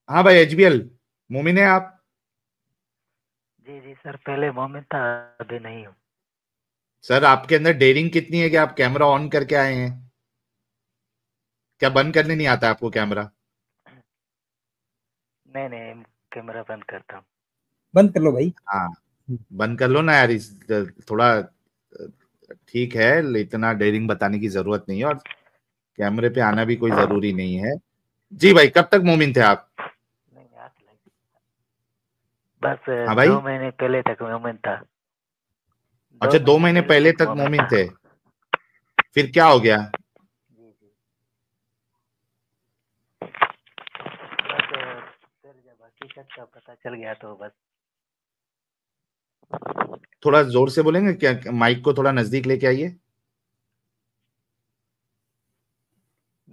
हाँ भाई, एचबीएल मोमिन है आप? जी जी सर, पहले मोमिन था, अभी नहीं हूँ। सर आपके अंदर डेयरिंग कितनी है कि आप कैमरा ऑन करके आए हैं? क्या बंद करने नहीं आता आपको कैमरा? नहीं नहीं, कैमरा बंद करता हूँ। बंद कर लो भाई। हाँ, बंद कर लो ना यार। इस थोड़ा ठीक है, इतना डेयरिंग बताने की जरूरत नहीं है, और कैमरे पे आना भी कोई जरूरी नहीं है। जी भाई, कब तक मोमिन थे आप? नहीं याद लगी, बस हाँ दो भाई। महीने पहले तक मोमिन था। अच्छा, दो दो महीने महीने पहले पहले तक तक मोमिन मोमिन था। थे, फिर क्या हो गया? जी जी, बस फिर जब हकीकत का पता चल गया तो बस। थोड़ा जोर से बोलेंगे क्या? माइक को थोड़ा नजदीक लेके आइए।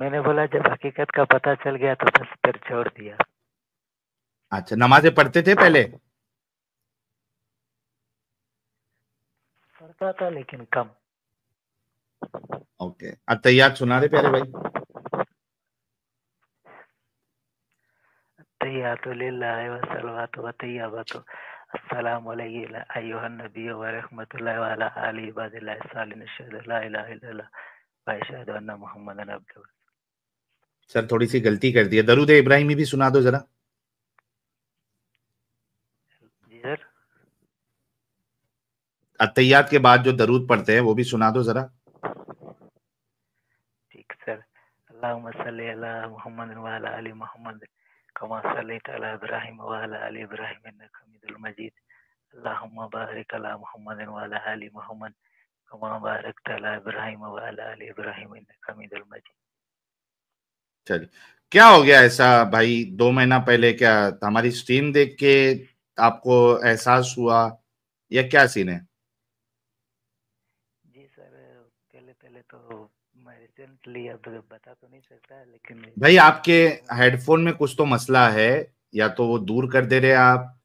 मैंने बोला जब हकीकत का पता चल गया तो बस फिर छोड़ दिया। अच्छा, नमाजें पढ़ते थे पहले? पढ़ता था लेकिन कम। ओके, अत्तहियात सुना रहे प्यारे भाई। तहियातु लिल्लाहि व सलवातु व तय्यबातु अस्सलामु अलैहि अय्युहन नबिय्यु व रहमतुल्लाहि व अला आलिहि इबादिल्लाहि सालिहीन अशहदु ला इलाहा इल्लल्लाह व अशहदु अन्ना मुहम्मदन अब्दुहु। सर थोड़ी सी गलती कर दी है, दरूद इब्राहिमी भी सुना दो जरा। जी सर। अत्तहियात के बाद जो दरूद पढ़ते हैं वो भी सुना दो जरा। ठीक सर। अल्लाहुम्मा सल्ली अला मुहम्मद व अला आलि मुहम्मद कमा सल्लैता अला इब्राहिम व अला आलि इब्राहिम इन्नका हमीदुल मजीद। अल्लाहुम्मा बारिक अला मुहम्मद व अला आलि मुहम्मद कमा बारकता अला इब्राहिम व अला आलि इब्राहिम इन्नका हमीदुल मजीद। चलिए, क्या हो गया ऐसा भाई? 2 महीना पहले क्या हमारी स्ट्रीम देख के आपको एहसास हुआ, या क्या सीन है? जी सर, पहले पहले तो मैं रिसेंटली अब बता तो नहीं सकता, लेकिन भाई आपके वो हेडफोन में कुछ तो मसला है, या तो वो दूर कर दे रहे आप,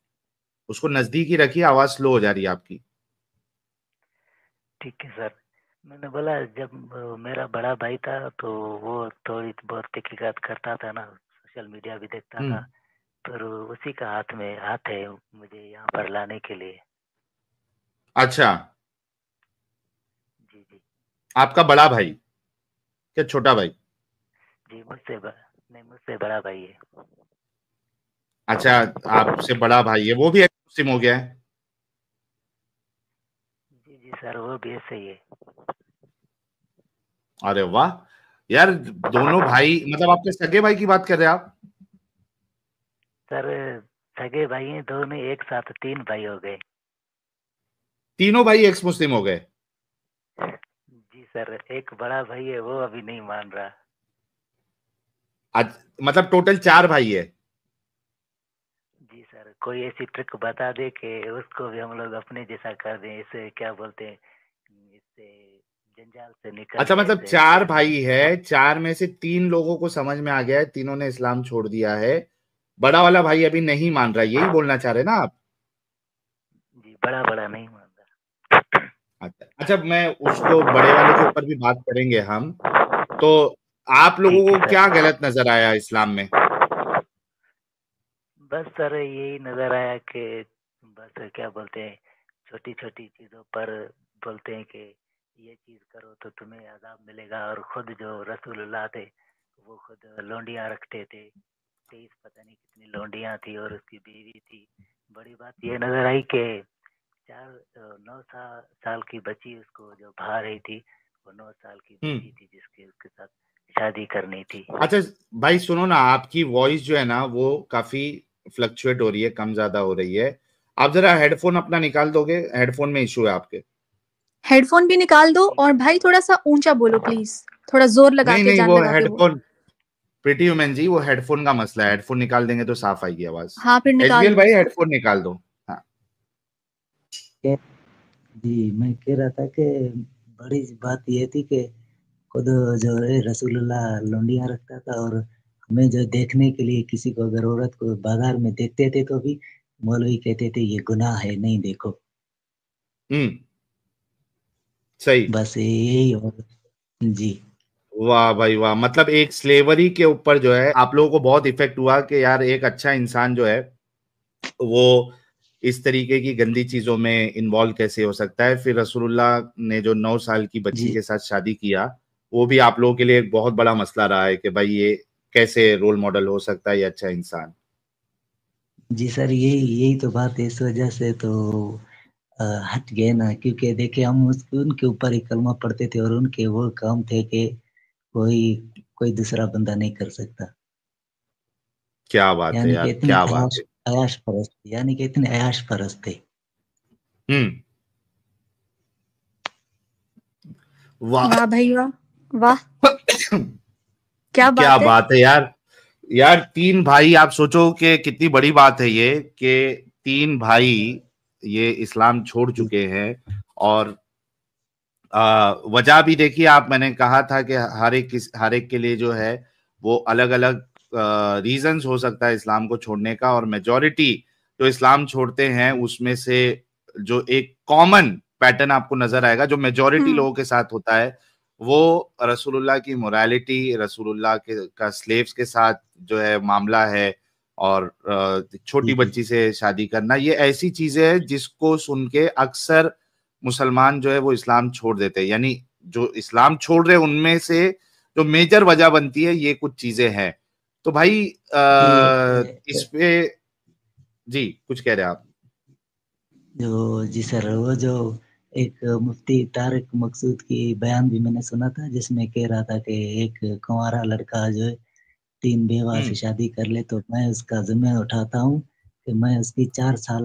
उसको नजदीक ही रखिए, आवाज स्लो हो जा रही है आपकी। ठीक है सर। मैंने बोला जब मेरा बड़ा भाई था तो वो थोड़ी बहुत तहकीकात करता था ना, सोशल मीडिया भी देखता था, हम्म। पर उसी का हाथ है मुझे यहाँ पर लाने के लिए। अच्छा, जी जी। आपका बड़ा भाई क्या छोटा भाई? जी नहीं, मुझसे बड़ा भाई है। अच्छा, आपसे बड़ा भाई है, वो भी एक मुस्लिम हो गया है? जी जी सर, वो भी ऐसे ही है। अरे वाह यार, दोनों भाई मतलब आपके सगे भाई की बात कर रहे हैं आप? सर सगे भाई हैं दोनों, एक साथ तीन भाई हो गए। तीनों भाई एक्स मुस्लिम हो गए? जी सर, एक बड़ा भाई है वो अभी नहीं मान रहा। आज मतलब टोटल 4 भाई है? जी सर, कोई ऐसी ट्रिक बता दे कि उसको भी हम लोग अपने जैसा कर दें, इसे क्या बोलते हैं, इससे जंजाल से निकल अच्छा, जाए, मतलब ऐसे 4 भाई है, 4 में से 3 लोगों को समझ में आ गया है, तीनों ने इस्लाम छोड़ दिया है, बड़ा वाला भाई अभी नहीं मान रहा, यही बोलना चाह रहे ना आप? जी, बड़ा बड़ा नहीं मान अच्छा अच्छा, मैं उसको बड़े वाले के ऊपर भी बात करेंगे हम। तो आप रहा। लोगों ठीक को है क्या सर। गलत नजर आया इस्लाम में? बस सर यही नजर आया कि बस क्या बोलते हैं, छोटी छोटी चीजों पर बोलते हैं कि ये चीज करो तो तुम्हें अजाब मिलेगा, और खुद जो रसूलुल्लाह थे वो खुद लौंडियां रखते थे। 23 पता नहीं कितनी लौंडियां थी और उसकी बीवी थी। बड़ी बात ये नजर आई कि 9 साल की बच्ची उसको जो भा रही थी, वो 9 साल की हम्म। बच्ची थी जिसके उसके साथ शादी करनी थी। अच्छा भाई सुनो ना, आपकी वॉइस जो है ना वो काफी फ्लक्चुएट हो रही है, कम ज्यादा हो रही है। आप जरा हेडफोन अपना निकाल दोगे? हेडफोन में इशू है आपके। हेडफोन भी निकाल दो, जी और सर, भाई थोड़ा सा ऊंचा बोलो प्लीज, थोड़ा जोर लगा नहीं के, नहीं, जान वो लगा के बोलो। हेडफोन, प्रीटी वुमेन जी, वो हेडफोन का मसला है, हेडफोन निकाल देंगे तो साफ आएगी आवाज। हाँ, फिर निकाल एचबीएल दो भाई, उसको। हेडफोन निकाल दो। हाँ। जी, मैं कह रहा था कि बड़ी बात ये थी कि खुद जो है रसूलुल्लाह लौंडियाँ रखता था, और हमें जो देखने के लिए किसी को अगर औरत को बाजार में देखते थे तो भी मौलवी कहते थे ये गुनाह है, नहीं देखो। हम्म। सही। बस यही। और जी, वाह भाई वाह, मतलब एक स्लेवरी के ऊपर जो है आप लोगों को बहुत इफेक्ट हुआ कि यार एक अच्छा इंसान जो है वो इस तरीके की गंदी चीजों में इन्वॉल्व कैसे हो सकता है। फिर रसूलुल्लाह ने जो 9 साल की बच्ची जी के साथ शादी किया, वो भी आप लोगों के लिए एक बहुत बड़ा मसला रहा है कि भाई ये कैसे रोल मॉडल हो सकता है, ये अच्छा इंसान। जी सर, यही यही तो बात है, इस वजह से तो हट गए ना, क्योंकि देखिए हम उनके ऊपर ही कलमा पढ़ते थे और उनके वो काम थे कि कोई कोई दूसरा बंदा नहीं कर सकता। क्या बात है यानी कि यार, इतने क्या बात है। अयाश परस्त, यानी कि इतने अयाश परस्त थे। हम्म। वाह। वाह भाई वाह। वाह, क्या क्या बात है। बात है यार। यार 3 भाई, आप सोचो कि कितनी बड़ी बात है ये कि 3 भाई ये इस्लाम छोड़ जी चुके हैं। और वजह भी देखिए आप, मैंने कहा था कि हर एक के लिए जो है वो अलग अलग रीजंस हो सकता है इस्लाम को छोड़ने का। और मेजॉरिटी जो इस्लाम छोड़ते हैं उसमें से जो एक कॉमन पैटर्न आपको नजर आएगा जो मेजॉरिटी हम्म। लोगों के साथ होता है, वो रसूलुल्लाह की मोरालिटी, रसूलुल्लाह के का स्लेव्स के साथ जो है मामला है। और जी छोटी जी बच्ची से शादी करना, ये ऐसी चीजें हैं जिसको सुन के अक्सर मुसलमान जो है वो इस्लाम छोड़ देते हैं। यानी जो इस्लाम छोड़ रहे हैं उनमें से जो मेजर वजह बनती है ये कुछ चीजें हैं। तो भाई जी इस पे जी कुछ कह रहे हैं आप? जी सर, वो जो एक मुफ्ती तारिक मकसूद की बयान भी मैंने सुना था, जिसमें कह रहा था कि एक कुंवारा लड़का जो है 3 बेवा से हम्म। शादी कर ले तो मैं उसका जिम्मे उठाता हूँ कि मैं उसकी 4 साल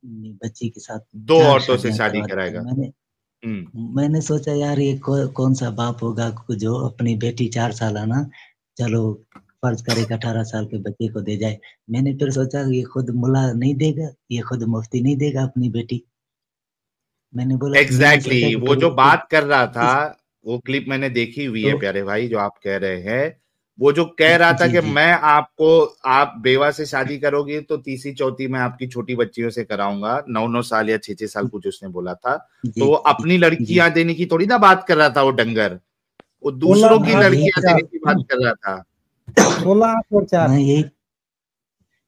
बच्ची के साथ 2 औरतों से शादियां शादी करवा देता हूँ। कराएगा। मैंने हम्म। मैंने सोचा यार ये कौन सा बाप होगा जो अपनी बेटी 4 साल आना, चलो फर्ज करे कि 18 साल के बच्चे को दे जाए। मैंने फिर सोचा ये खुद मुल्ला नहीं देगा, ये खुद मुफ्ती नहीं देगा अपनी बेटी। मैंने एग्जैक्टली सोचा exactly, कि वो फिर जो बात कर रहा था, इस वो क्लिप मैंने देखी हुई तो है प्यारे भाई, जो आप कह रहे हैं। वो जो कह रहा था जी कि जी मैं आपको, आप बेवा से शादी करोगी तो तीसरी चौथी मैं आपकी छोटी बच्चियों से कराऊंगा, 9 9 साल या 6 6 साल, कुछ उसने बोला था। तो जी वो जी अपनी जी लड़कियां देने की थोड़ी ना बात कर रहा था वो डंगर, वो सोलह दूसरों की हाँ आठ यही और लड़कियां तो देने चार की बात कर रहा था। 16 8 और 4। हाँ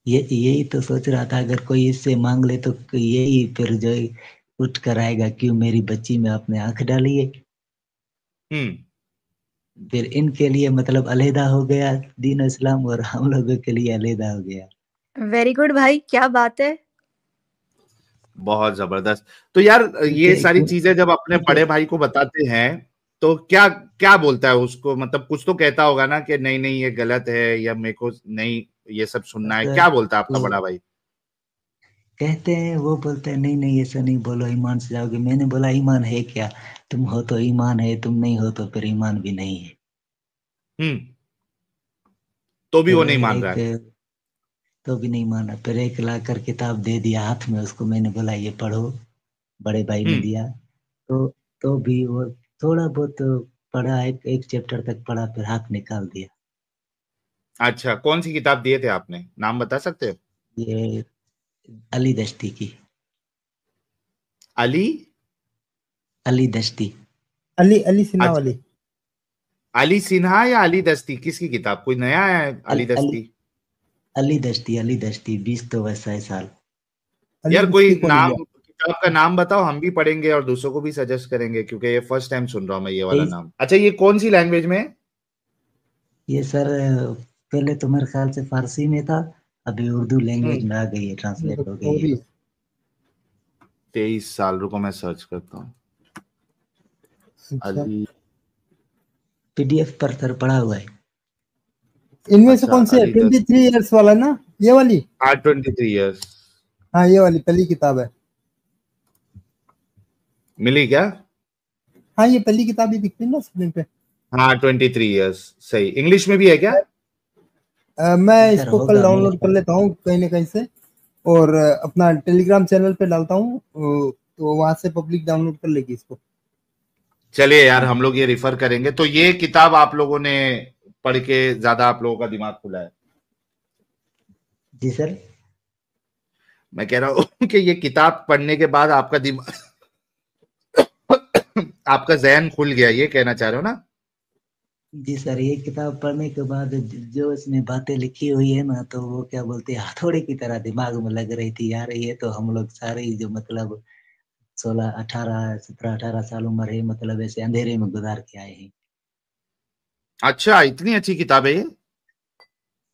यही तो सोच रहा था, अगर कोई इससे मांग ले तो यही फिर जो है उठ कर आएगा, क्यों मेरी बच्ची में आपने आंख डाली है। हम्म। फिर इनके लिए मतलब अलहदा हो गया दीन इस्लाम, और हम लोगों के लिए अलहदा हो गया। वेरी गुड भाई, क्या बात है। बहुत जबरदस्त। तो यार ये क्योंकि सारी चीजें जब अपने क्योंकि बड़े भाई को बताते हैं तो क्या क्या बोलता है उसको? मतलब कुछ तो कहता होगा ना कि नहीं नहीं ये गलत है, या मेरे को नहीं ये सब सुनना है। सर क्या बोलता है आपका वो बड़ा भाई? कहते हैं, वो बोलते हैं नहीं नहीं ऐसा नहीं बोलो, ईमान से जाओगे। मैंने बोला ईमान है क्या? तुम हो तो ईमान है, तुम नहीं हो तो फिर ईमान भी नहीं है। हम्म। तो भी फिर वो नहीं मान रहा एक है? तो भी नहीं माना, फिर एक लाकर किताब दे दिया हाथ में उसको, मैंने बोला ये पढ़ो। बड़े भाई ने हम्म। दिया तो तो भी वो थोड़ा बहुत पढ़ा, एक चैप्टर तक पढ़ा, फिर हाथ निकाल दिया। अच्छा, कौन सी किताब दिए थे आपने, नाम बता सकते हो? ये अली दश्ती की। अली? अली दश्ती। अली अली सिन्हा अच्छा, वाली। अली सिन्हा या अली दस्ती, किसकी किताब? कोई नया है अल, अली अली दस्ती? अली दश्ती 20 तो वैसा है साल। अली यार कोई दस्ती को नाम, लिया। किताब का नाम बताओ, हम भी पढ़ेंगे और दूसरों को भी सजेस्ट करेंगे, क्योंकि ये फर्स्ट टाइम सुन रहा हूँ मैं ये वाला तेईस नाम। अच्छा, ये कौन सी लैंग्वेज में है? ये सर पहले तो मेरे ख्याल से फारसी में था, अभी उर्दू लैंग्वेज हम्म। में आ गई है, ट्रांसलेट हो गई है। सॉरी। 23 साल, रुको मैं सर्च करता हूँ। अच्छा, अली। पीडीएफ पर सर पड़ा हुआ है। इनमें से अच्छा, कौन सी है? अली 23 years वाला ना, ये वाली? 23 years। हाँ, ये वाली पहली किताब है। मिली क्या? हाँ, ये पहली किताब ही दिखती है ना स्क्रीन पे। हाँ, 23 years। सही, इंग्लिश में भी है क्या? जी मैं सर इसको कल होगा मेरे डाउनलोड कर ख्याल लेता हूँ कहीं ना कहीं से, और अपना टेलीग्राम चैनल पे डालता हूँ, तो वहां से पब्लिक डाउनलोड कर लेगी इसको। चलिए यार, जी हम लोग ये रिफर करेंगे। तो ये किताब आप लोगों ने पढ़ के ज्यादा आप लोगों का दिमाग खुला है? जी सर। मैं कह रहा हूँ कि ये किताब पढ़ने के बाद आपका दिमाग आपका जहन खुल गया, ये कहना चाह रहे हो ना? जी सर, ये किताब पढ़ने के बाद जो इसमें बातें लिखी हुई है ना, तो वो क्या बोलते हैं, हथौड़े की तरह दिमाग में लग रही थी यार। ये तो हम लोग सारे ही जो मतलब 16 18 17 18 साल उम्र है, मतलब ऐसे अंधेरे में गुजार के आए हैं। अच्छा, इतनी अच्छी किताब है ये?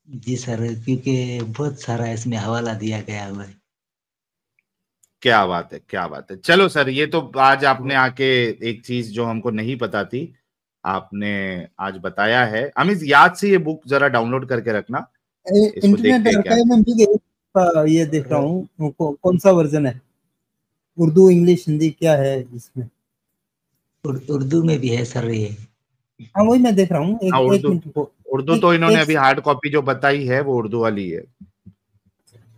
जी सर, क्योंकि बहुत सारा इसमें हवाला दिया गया हुआ है। क्या बात है, क्या बात है। चलो सर, ये तो आज आपने वो आके एक चीज जो हमको नहीं पता थी, आपने आज बताया है। अमित, याद से ये बुक जरा डाउनलोड करके रखना, इसको इंटरनेट देखते हैं क्या। आर्काइव में मिल गई। ये देख रहा हूँ कौन सा वर्जन है, उर्दू इंग्लिश हिंदी क्या है इसमें। उर्दू में भी है सर ये। हाँ वही मैं देख रहा हूँ, हाँ, एक उर्दू। मिनट को। उर्दू एक तो इन्होंने एक अभी हार्ड कॉपी जो बताई है वो उर्दू वाली है।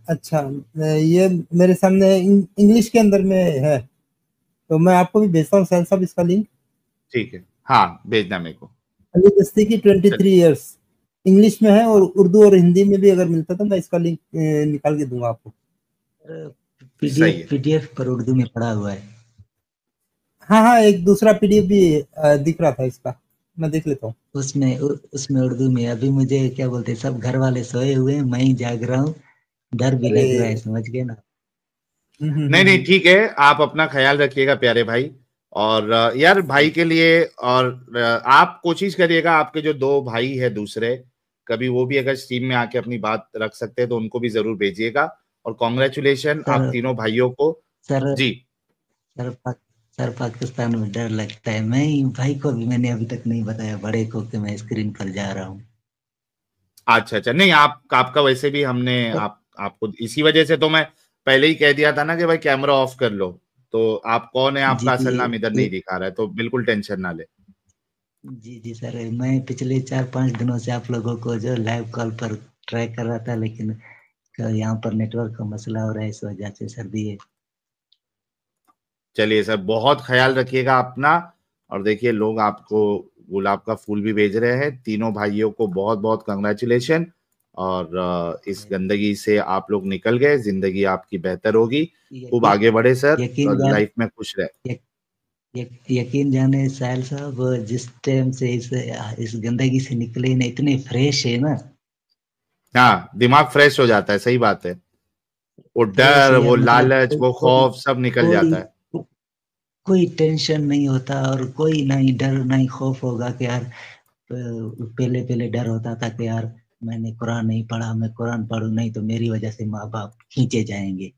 अच्छा, ये मेरे सामने इंग्लिश के अंदर में है, तो मैं आपको भी भेजता हूँ सैल साहब इसका लिंक। ठीक है, हाँ, भेजना मेरे को। अली दस्ती की 23 चलिए, इयर्स इंग्लिश में है, और उर्दू और हिंदी में भी अगर मिलता तो मैं इसका लिंक निकाल के दूंगा आपको। सही पीडीएफ है। पीडीएफ पर उर्दू में पड़ा हुआ है। हाँ हाँ, एक दूसरा पीडीएफ भी दिख रहा था इसका, मैं देख लेता हूँ। उसमें उर्दू में। अभी मुझे क्या बोलते हैं, सब घर वाले सोए हुए हैं, मैं ही जाग रहा हूँ। डर भी अरे लग रहा है, समझ गए ना। नहीं नहीं, ठीक है, आप अपना ख्याल रखिएगा प्यारे भाई। और यार, भाई के लिए, और आप कोशिश करिएगा, आपके जो दो भाई है दूसरे, कभी वो भी अगर स्ट्रीम में आके अपनी बात रख सकते हैं तो उनको भी जरूर भेजिएगा। और कॉन्ग्रेचुलेशन सर आप तीनों भाइयों को। सर जी। सर सर पाकिस्तान में डर लगता है। मैं ही भाई को भी मैंने अभी तक नहीं बताया, बड़े को, कि मैं स्क्रीन पर जा रहा हूँ। अच्छा अच्छा, नहीं, आपका वैसे भी हमने आपको इसी वजह से तो मैं पहले ही कह दिया था ना कि भाई कैमरा ऑफ कर लो। तो आप कौन है, जी आपका जी असल नाम इधर नहीं दिखा रहा है, तो बिल्कुल टेंशन ना ले। जी जी सर, मैं पिछले 4-5 दिनों से आप लोगों को जो लाइव कॉल पर ट्राई कर रहा था, लेकिन यहाँ पर नेटवर्क का मसला हो रहा है, इस वजह से सर दिए। चलिए सर, बहुत ख्याल रखिएगा अपना। और देखिए, लोग आपको गुलाब का फूल भी भेज रहे हैं। तीनों भाइयों को बहुत बहुत कंग्रेचुलेशन। और इस गंदगी से आप लोग निकल गए, जिंदगी आपकी बेहतर होगी। खूब यकीन आगे बढ़े सर, यकीन और जाने लाइफ में खुश रहे। यक, यकीन जाने साहिल साहब, जिस टाइम से इस गंदगी से निकले ना, इतने फ्रेश है ना। हाँ, दिमाग फ्रेश हो जाता है, सही बात है। वो फ्रेश डर, है वो मतलब लालच, वो खौफ सब निकल कोई जाता है। कोई टेंशन नहीं होता, और कोई नहीं डर नहीं खौफ होगा कि यार, पहले पहले डर होता था कि यार मैंने कुरान नहीं पढ़ा, मैं कुरान पढ़ूं नहीं तो मेरी वजह से माँ बाप खींचे जाएंगे।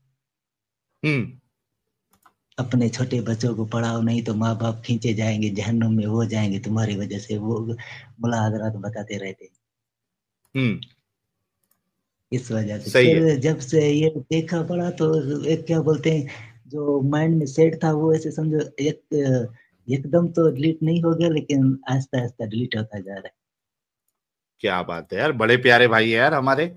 हम्म। अपने छोटे बच्चों को पढ़ाओ नहीं तो माँ बाप खींचे जाएंगे, जहन्नुम में वो जाएंगे तुम्हारी वजह से, वो मुल्ला हजरत बताते रहते। हम्म। इस वजह से सही फिर है। जब से ये देखा पड़ा, तो एक क्या बोलते हैं, जो माइंड में सेट था वो ऐसे समझो, एकदम तो डिलीट नहीं हो गया, लेकिन आहिस्ता आहिस्ता डिलीट होता जा रहा है। क्या बात है यार, बड़े प्यारे भाई है यार हमारे।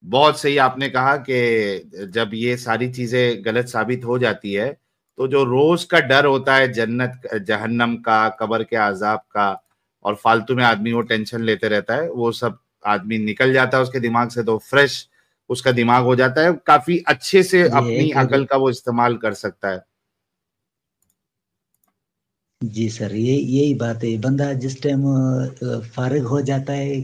बहुत सही आपने कहा कि जब ये सारी चीजें गलत साबित हो जाती है, तो जो रोज का डर होता है, जन्नत जहन्नम का, कब्र के अजाब का, और फालतू में आदमी वो टेंशन लेते रहता है, वो सब आदमी निकल जाता है उसके दिमाग से, तो फ्रेश उसका दिमाग हो जाता है, काफी अच्छे से जी अपनी एक अकल का वो इस्तेमाल कर सकता है। जी सर, ये यही बात है। बंदा जिस टाइम फारिग हो जाता है,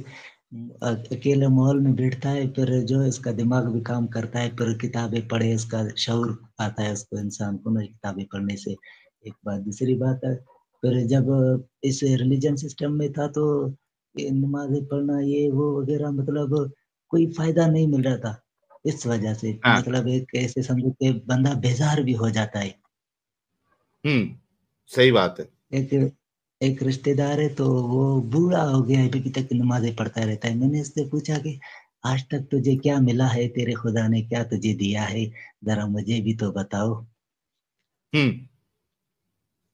अकेले माहौल में बैठता है, फिर जो है इसका दिमाग भी काम करता है, फिर किताबें पढ़े, इसका शऊर आता है उसको, इंसान को ना, किताबें पढ़ने से। एक बात, दूसरी बात है, फिर जब इस रिलीजन सिस्टम में था, तो ये नमाजें पढ़ना ये वो वगैरह, मतलब कोई फायदा नहीं मिल रहा था। इस वजह से हाँ। मतलब एक ऐसे समझो कि बंदा बेजार भी हो जाता है। हम्म। सही बात है। एक एक रिश्तेदार है, तो वो बूढ़ा हो गया है, अभी तक नमाजें पढ़ता रहता है। मैंने इससे पूछा कि आज तक तुझे क्या मिला है, तेरे खुदा ने क्या तुझे दिया है, जरा मुझे भी तो बताओ। हम्म।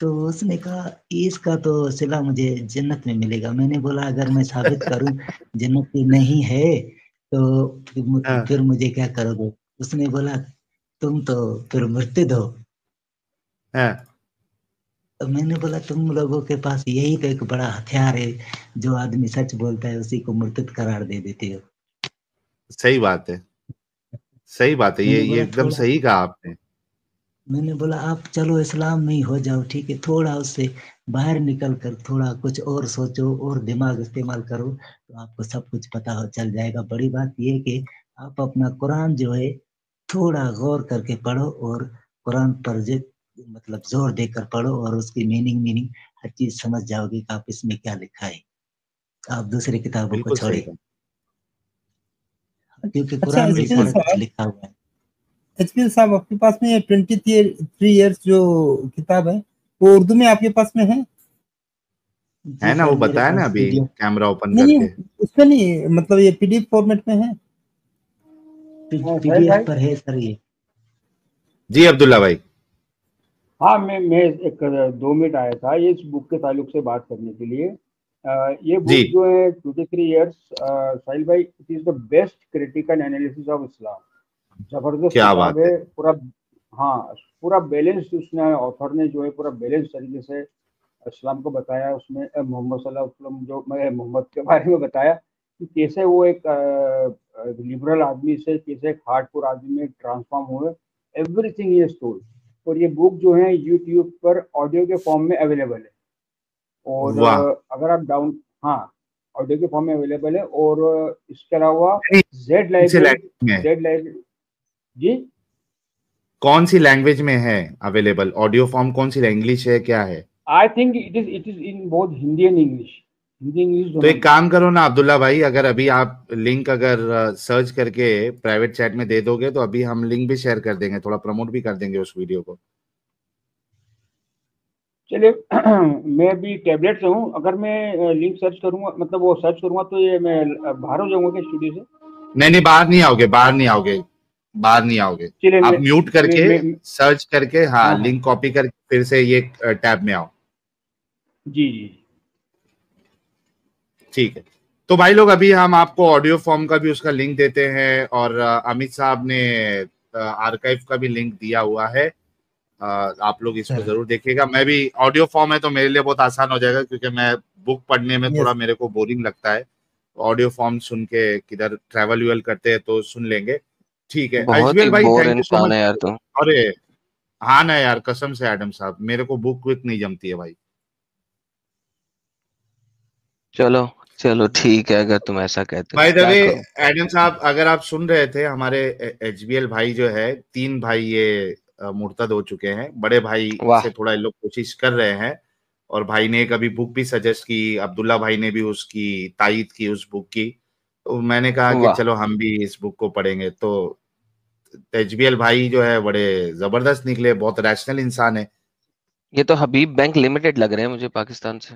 तो उसने कहा, इसका तो सिला मुझे जन्नत में मिलेगा। मैंने बोला, अगर मैं साबित करूं जन्नत में नहीं है, तो हाँ। फिर मुझे क्या करोगे। उसने बोला, तुम तो फिर मुर्तिद हो। हाँ। तो मैंने बोला, तुम लोगों के पास यही तो एक बड़ा हथियार है, जो आदमी सच बोलता है उसी को मुर्तद करार दे देते हो। सही बात है। सही बात है, मैंने ये बोला एकदम थोड़ा सही कहा आपने। मैंने बोला, आप चलो इस्लाम में ही हो जाओ, ठीक है, थोड़ा उससे बाहर निकल कर थोड़ा कुछ और सोचो और दिमाग इस्तेमाल करो तो आपको सब कुछ पता चल जाएगा। बड़ी बात ये है कि आप अपना कुरान जो है थोड़ा गौर करके पढ़ो और कुरान पर मतलब जोर देकर पढ़ो और उसकी मीनिंग हर चीज समझ जाओगे कि आप इसमें क्या लिखा है। आप दूसरी किताबों को बिल्कुल सही छोड़े, कहा। क्योंकि अच्छा कुरान में एचपीएल सारा बिल्कुल। कुछ साहब, लिखा हुआ है। एचपीएल साहब आपके पास में ये 23 इयर्स जो किताब है वो उर्दू में आपके पास में है? जी है ना, सर, वो मेरे बताया ना पास अभी पीडीएफ कैमरा ओपन नहीं करके। उसमें नहीं, मतलब ये पीडीएफ फॉर्मेट में है। साहिल पीडीएफ भाई। पर है सर ये। जी अब्दुल्ला भाई। हाँ, मैं एक 2 मिनट आया था ये इस बुक के ताल्लुक से बात करने के लिए। ये जी बुक जो है 23 इयर्स, साहिल भाई, it is the best critical analysis of Islam. जबरदस्त क्या किताब बात है। है पूरा। हाँ, पूरा बैलेंस उसने, ऑथर ने जो है पूरा बैलेंस तरीके से इस्लाम को बताया। उसमें मोहम्मद सल्लल्लाहु अलैहि वसल्लम, जो मैं मोहम्मद के बारे में बताया कि कैसे वो एक लिबरल आदमी से कैसे एक हार्डकोर आदमी में ट्रांसफॉर्म हुए। एवरीथिंग ये स्टोरी। और ये बुक जो है यूट्यूब पर ऑडियो के फॉर्म में अवेलेबल है। और वाह। अगर आप हाँ, ऑडियो के फॉर्म में अवेलेबल है। और इसके अलावा नहीं, जेड कौन सी लाइब्रेरी, लैंग्वेज में, जेड लाइब्रेरी। जी, कौन सी लैंग्वेज में है अवेलेबल? ऑडियो फॉर्म कौन सी, इंग्लिश है क्या है? I think it is in both Hindi and English. Hindi English तो दोनों एक में। काम करो ना अब्दुल्ला भाई, अगर अभी आप लिंक अगर सर्च करके प्राइवेट चैट में दे दोगे तो अभी हम लिंक भी शेयर कर देंगे, थोड़ा प्रमोट भी कर देंगे उस वीडियो को। चलिए मैं अभी टैबलेट से हूँ। अगर मैं लिंक सर्च करूंगा, मतलब वो सर्च करूंगा, तो ये मैं बाहर हो जाऊंगा क्या स्टूडियो से? नहीं नहीं, बाहर नहीं आओगे, बाहर नहीं आओगे, बाहर नहीं आओगे। चलिए आप म्यूट करके मैं सर्च करके, हाँ, हाँ हाँ, लिंक कॉपी करके फिर से ये टैब में आओ। जी जी। ठीक है। तो भाई लोग, अभी हम आपको ऑडियो फॉर्म का भी उसका लिंक देते हैं और अमित साहब ने आर्काइव का भी लिंक दिया हुआ है। आप लोग इसको सर जरूर देखिएगा। मैं भी, ऑडियो फॉर्म है तो मेरे लिए बहुत आसान हो जाएगा क्योंकि मैं बुक पढ़ने में थोड़ा यस। मेरे को बोरिंग लगता है। ऑडियो फॉर्म सुन के किधर ट्रैवल व्यूअल करते हैं तो सुन लेंगे। ठीक है बहुत ही एचबीएल भाई, बोर थैंक यू सो इंसान मच। है यार तू। अरे हाँ ना यार, कसम से एडम साहब, मेरे को बुक विक नहीं जमती है भाई। चलो चलो ठीक है, अगर तुम ऐसा कहते हो बाय तो द क्या वे करूं। एडम साहब, अगर आप सुन रहे थे, हमारे एचबीएल भाई जो है, 3 भाई ये मुर्तद हो चुके हैं। बड़े भाई वाह। से थोड़ा ये लोग कोशिश कर रहे हैं और भाई ने एक अभी बुक भी सजेस्ट की, अब्दुल्ला भाई ने भी उसकी तायीद की उस बुक की। तो मैंने कहा कि वाह, चलो हम भी इस बुक को पढ़ेंगे। तो एचबीएल भाई जो है बड़े जबरदस्त निकले, बहुत रैशनल इंसान है। ये तो हबीब बैंक लिमिटेड लग रहे हैं मुझे पाकिस्तान से।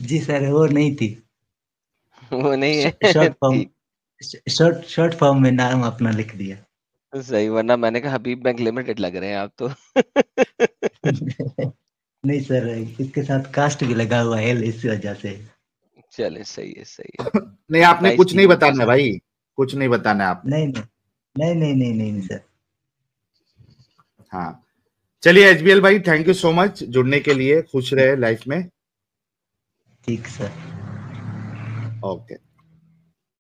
जी सर, वो नहीं थी। वो नहीं है शॉर्ट फॉर्म, ठीक। शॉर्ट फॉर्म में नाम अपना लिख दिया। सही, वरना मैंने कहा हबीब बैंक लिमिटेड लग रहे हैं आप तो। नहीं सर, इसके साथ कास्ट भी लगा हुआ है इस वजह से। चले, सही है सही है। नहीं, आपने नाइस कुछ नहीं मीटिंग यू बताना है सर। भाई, कुछ नहीं बताना है आपने। नहीं नहीं नहीं नहीं नहीं नहीं, नहीं सर। हाँ, चलिए एचबीएल भाई, थैंक यू सो मच जुड़ने के लिए। खुश रहे लाइफ में। ठीक सर। ओके।